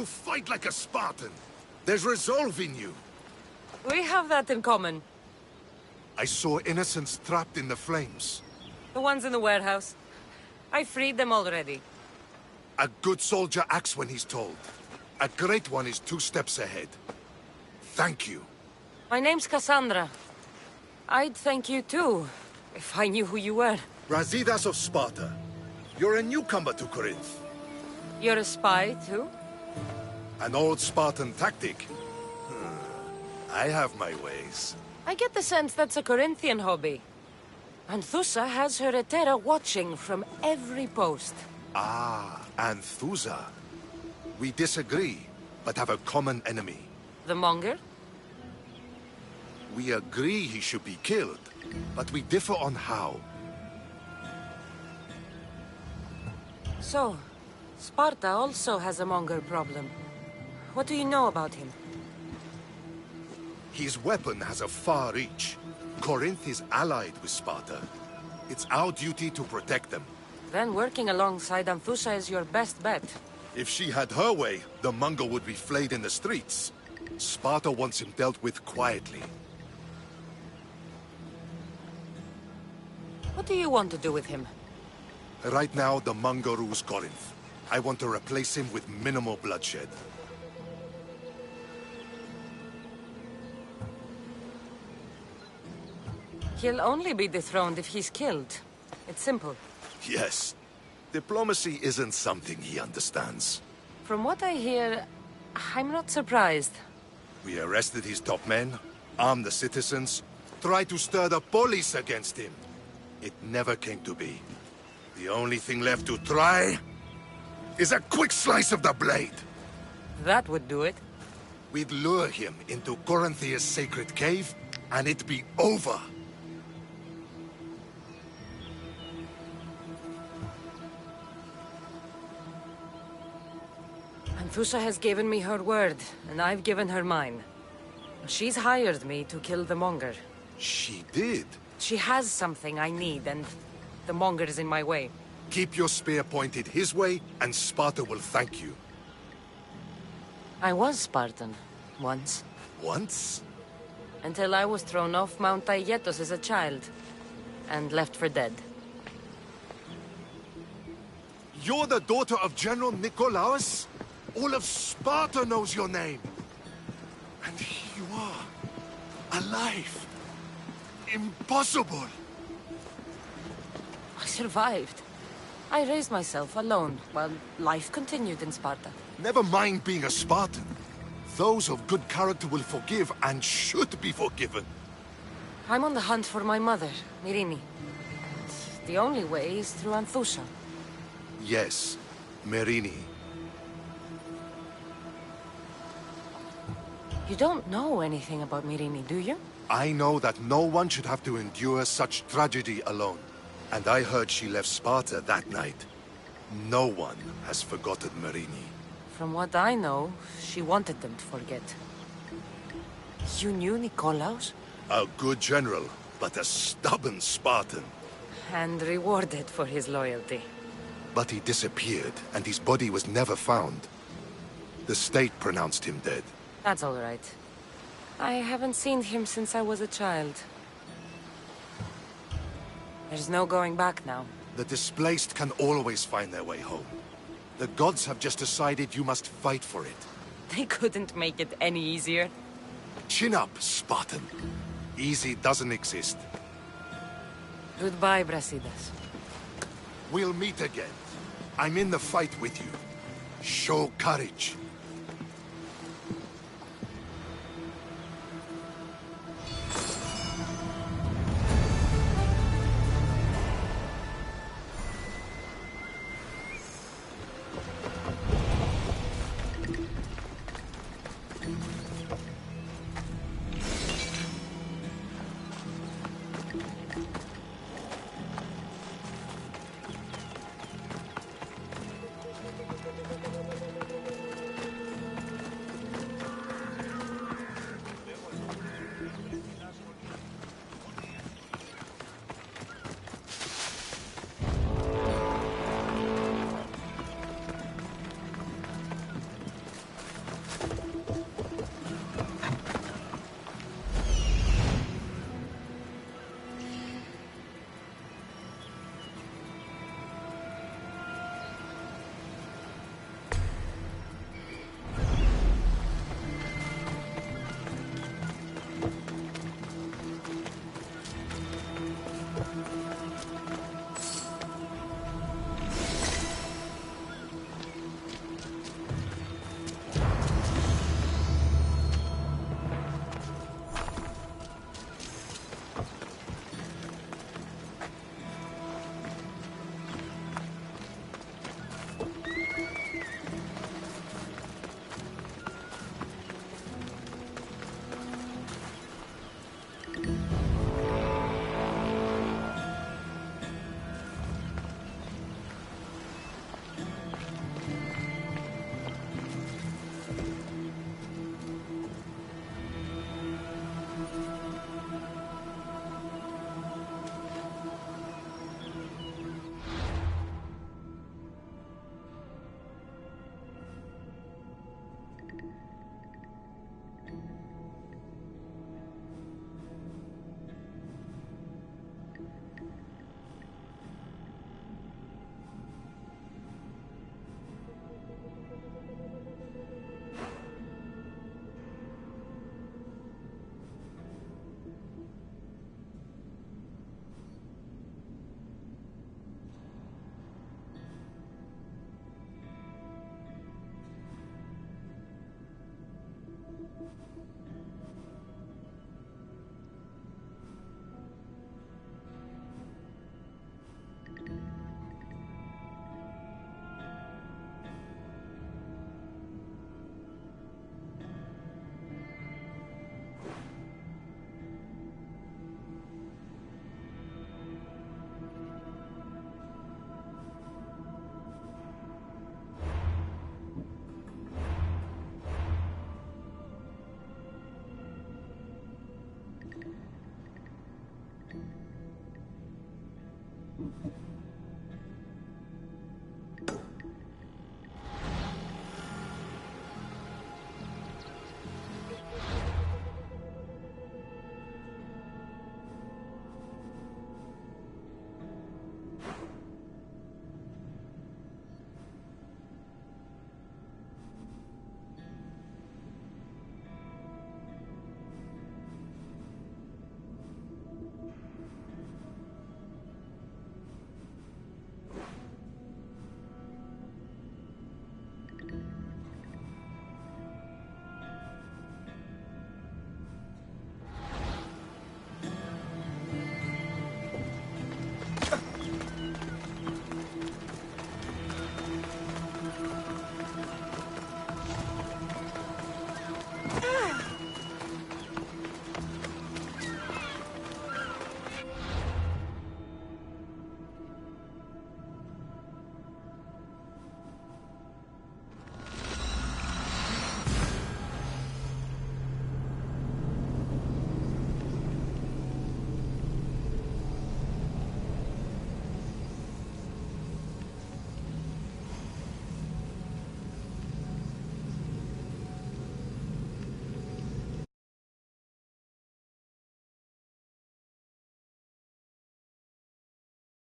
fight like a Spartan. There's resolve in you. We have that in common. I saw innocents trapped in the flames. The ones in the warehouse. I freed them already. A good soldier acts when he's told. A great one is 2 steps ahead. Thank you. My name's Cassandra. I'd thank you too, if I knew who you were. Brasidas of Sparta. You're a newcomer to Corinth. You're a spy too? An old Spartan tactic. I have my ways. I get the sense that's a Corinthian hobby. Anthusa has her Etera watching from every post. Ah, Anthusa. We disagree, but have a common enemy. The Monger? We agree he should be killed, but we differ on how. So, Sparta also has a Monger problem. What do you know about him? His weapon has a far reach. Corinth is allied with Sparta. It's our duty to protect them. Then working alongside Anthusa is your best bet. If she had her way, the Monger would be flayed in the streets. Sparta wants him dealt with quietly. What do you want to do with him? Right now, the Monger rules Corinth. I want to replace him with minimal bloodshed. He'll only be dethroned if he's killed. It's simple. Yes. Diplomacy isn't something he understands. From what I hear, I'm not surprised. We arrested his top men, armed the citizens, tried to stir the police against him. It never came to be. The only thing left to try is a quick slice of the blade. That would do it. We'd lure him into Corinthia's sacred cave, and it'd be over. Anthusa has given me her word, and I've given her mine. She's hired me to kill the Monger. She did? She has something I need, and the Monger is in my way. Keep your spear pointed his way, and Sparta will thank you. I was Spartan, once. Once? Until I was thrown off Mount Aietos as a child, and left for dead. You're the daughter of General Nikolaos? All of Sparta knows your name. And here you are, alive. Impossible. I survived. I raised myself alone, while life continued in Sparta. Never mind being a Spartan. Those of good character will forgive and should be forgiven. I'm on the hunt for my mother, Myrini. And the only way is through Anthusa. Yes, Myrini. You don't know anything about Myrini, do you? I know that no one should have to endure such tragedy alone. And I heard she left Sparta that night. No one has forgotten Myrini. From what I know, she wanted them to forget. You knew Nikolaos? A good general, but a stubborn Spartan. And rewarded for his loyalty. But he disappeared, and his body was never found. The state pronounced him dead. That's all right. I haven't seen him since I was a child. There's no going back now. The displaced can always find their way home. The gods have just decided you must fight for it. They couldn't make it any easier. Chin up, Spartan. Easy doesn't exist. Goodbye, Brasidas. We'll meet again. I'm in the fight with you. Show courage.